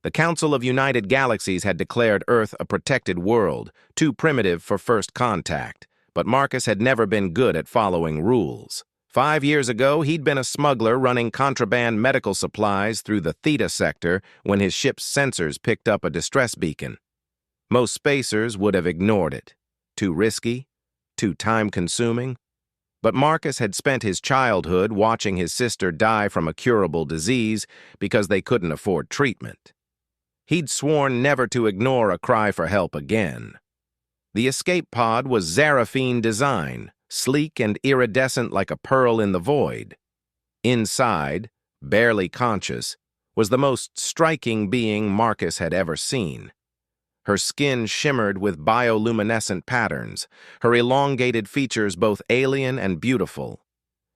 The Council of United Galaxies had declared Earth a protected world, too primitive for first contact, but Marcus had never been good at following rules. 5 years ago, he'd been a smuggler running contraband medical supplies through the Theta sector when his ship's sensors picked up a distress beacon. Most spacers would have ignored it. Too risky, too time-consuming. But Marcus had spent his childhood watching his sister die from a curable disease because they couldn't afford treatment. He'd sworn never to ignore a cry for help again. The escape pod was Zaraphine design, sleek and iridescent like a pearl in the void. Inside, barely conscious, was the most striking being Marcus had ever seen. Her skin shimmered with bioluminescent patterns, her elongated features both alien and beautiful.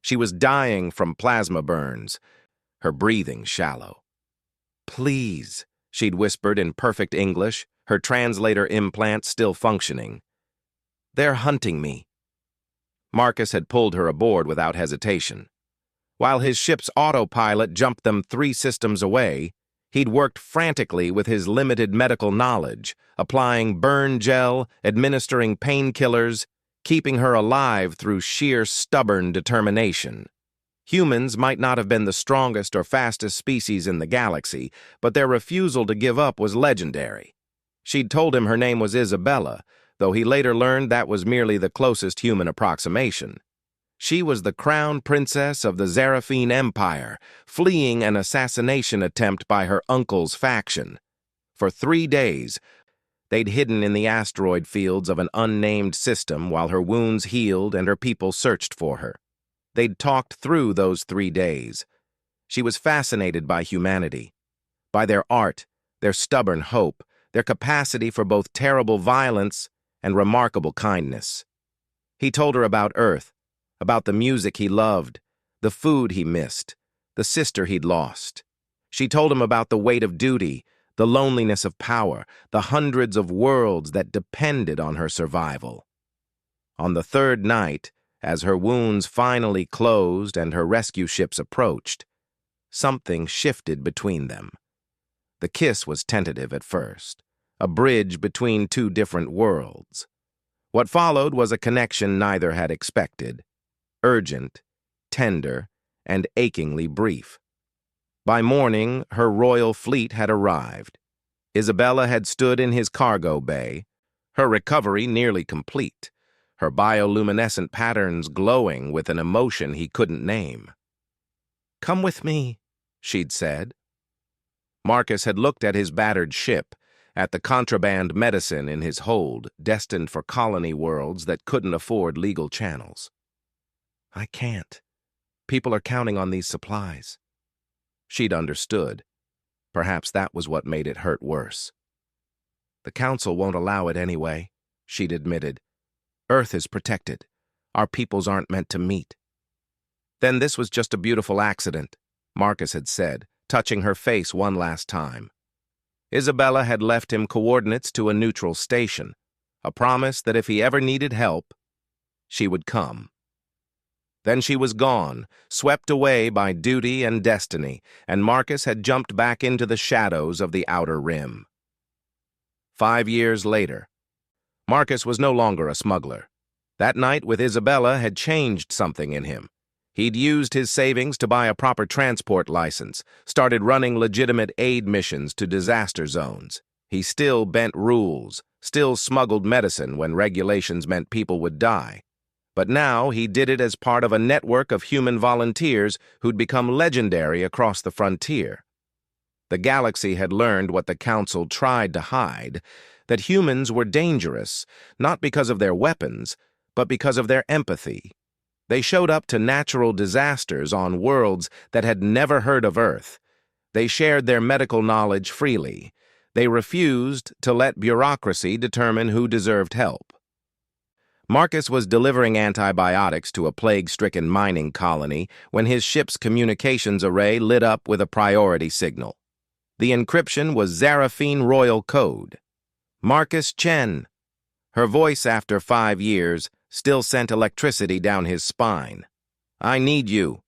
She was dying from plasma burns, her breathing shallow. "Please," she'd whispered in perfect English, her translator implant still functioning. "They're hunting me." Marcus had pulled her aboard without hesitation. While his ship's autopilot jumped them 3 systems away, he'd worked frantically with his limited medical knowledge, applying burn gel, administering painkillers, keeping her alive through sheer stubborn determination. Humans might not have been the strongest or fastest species in the galaxy, but their refusal to give up was legendary. She'd told him her name was Isabella, though he later learned that was merely the closest human approximation. She was the crown princess of the Zaraphine Empire, fleeing an assassination attempt by her uncle's faction. For 3 days, they'd hidden in the asteroid fields of an unnamed system while her wounds healed and her people searched for her. They'd talked through those 3 days. She was fascinated by humanity, by their art, their stubborn hope, their capacity for both terrible violence and remarkable kindness. He told her about Earth, about the music he loved, the food he missed, the sister he'd lost. She told him about the weight of duty, the loneliness of power, the hundreds of worlds that depended on her survival. On the 3rd night, as her wounds finally closed and her rescue ships approached, something shifted between them. The kiss was tentative at first, a bridge between 2 different worlds. What followed was a connection neither had expected, urgent, tender, and achingly brief. By morning, her royal fleet had arrived. Isabella had stood in his cargo bay, her recovery nearly complete, her bioluminescent patterns glowing with an emotion he couldn't name. "Come with me," she'd said. Marcus had looked at his battered ship, at the contraband medicine in his hold, destined for colony worlds that couldn't afford legal channels. "I can't. People are counting on these supplies." She'd understood. Perhaps that was what made it hurt worse. "The Council won't allow it anyway," she'd admitted. "Earth is protected. Our peoples aren't meant to meet." "Then this was just a beautiful accident," Marcus had said, touching her face one last time. Isabella had left him coordinates to a neutral station, a promise that if he ever needed help, she would come. Then she was gone, swept away by duty and destiny, and Marcus had jumped back into the shadows of the Outer Rim. 5 years later, Marcus was no longer a smuggler. That night with Isabella had changed something in him. He'd used his savings to buy a proper transport license, started running legitimate aid missions to disaster zones. He still bent rules, still smuggled medicine when regulations meant people would die. But now he did it as part of a network of human volunteers who'd become legendary across the frontier. The galaxy had learned what the Council tried to hide, that humans were dangerous, not because of their weapons, but because of their empathy. They showed up to natural disasters on worlds that had never heard of Earth. They shared their medical knowledge freely. They refused to let bureaucracy determine who deserved help. Marcus was delivering antibiotics to a plague-stricken mining colony when his ship's communications array lit up with a priority signal. The encryption was Zaraphine Royal Code. "Marcus Chen." Her voice, after 5 years, still sent electricity down his spine. "I need you."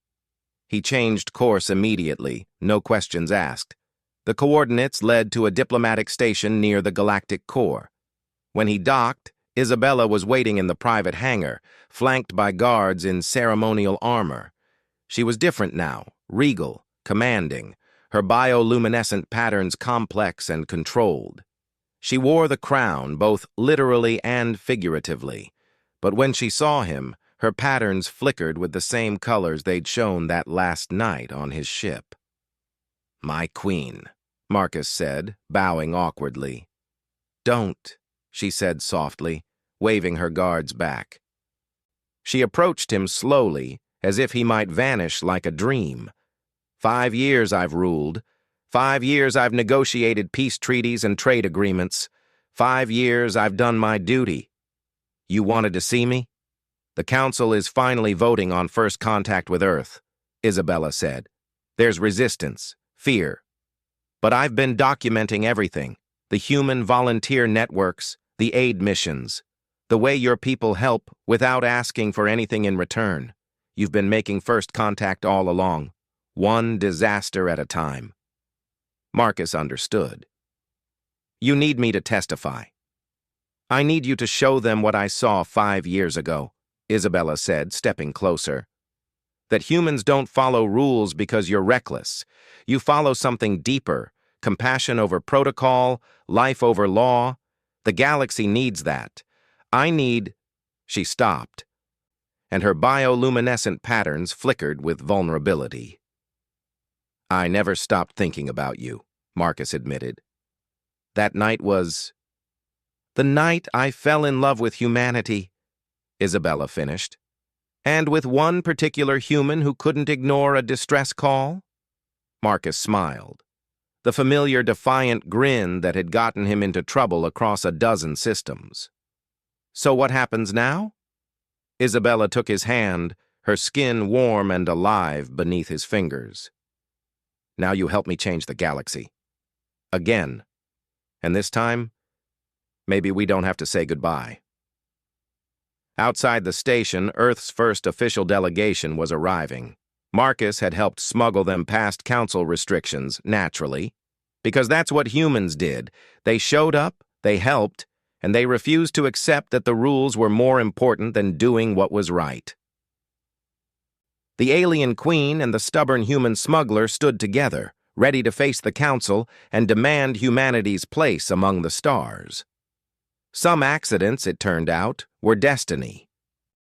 He changed course immediately, no questions asked. The coordinates led to a diplomatic station near the galactic core. When he docked, Isabella was waiting in the private hangar, flanked by guards in ceremonial armor. She was different now, regal, commanding, her bioluminescent patterns complex and controlled. She wore the crown, both literally and figuratively, but when she saw him, her patterns flickered with the same colors they'd shown that last night on his ship. "My queen," Marcus said, bowing awkwardly. "Don't," she said softly, waving her guards back. She approached him slowly, as if he might vanish like a dream. 5 years I've ruled. 5 years I've negotiated peace treaties and trade agreements. 5 years I've done my duty. You wanted to see me? The Council is finally voting on first contact with Earth, Isabella said. There's resistance, fear. But I've been documenting everything. The human volunteer networks, the aid missions, the way your people help without asking for anything in return. You've been making first contact all along, one disaster at a time. Marcus understood. You need me to testify. I need you to show them what I saw 5 years ago, Isabella said, stepping closer. That humans don't follow rules because you're reckless. You follow something deeper, compassion over protocol, life over law. The galaxy needs that. I need... She stopped, and her bioluminescent patterns flickered with vulnerability. I never stopped thinking about you, Marcus admitted. That night was... The night I fell in love with humanity, Isabella finished. And with one particular human who couldn't ignore a distress call? Marcus smiled. The familiar defiant grin that had gotten him into trouble across a dozen systems. So what happens now? Isabella took his hand, her skin warm and alive beneath his fingers. Now you help me change the galaxy. Again. And this time, maybe we don't have to say goodbye. Outside the station, Earth's first official delegation was arriving. Marcus had helped smuggle them past council restrictions, naturally, because that's what humans did. They showed up, they helped, and they refused to accept that the rules were more important than doing what was right. The alien queen and the stubborn human smuggler stood together, ready to face the council and demand humanity's place among the stars. Some accidents, it turned out, were destiny.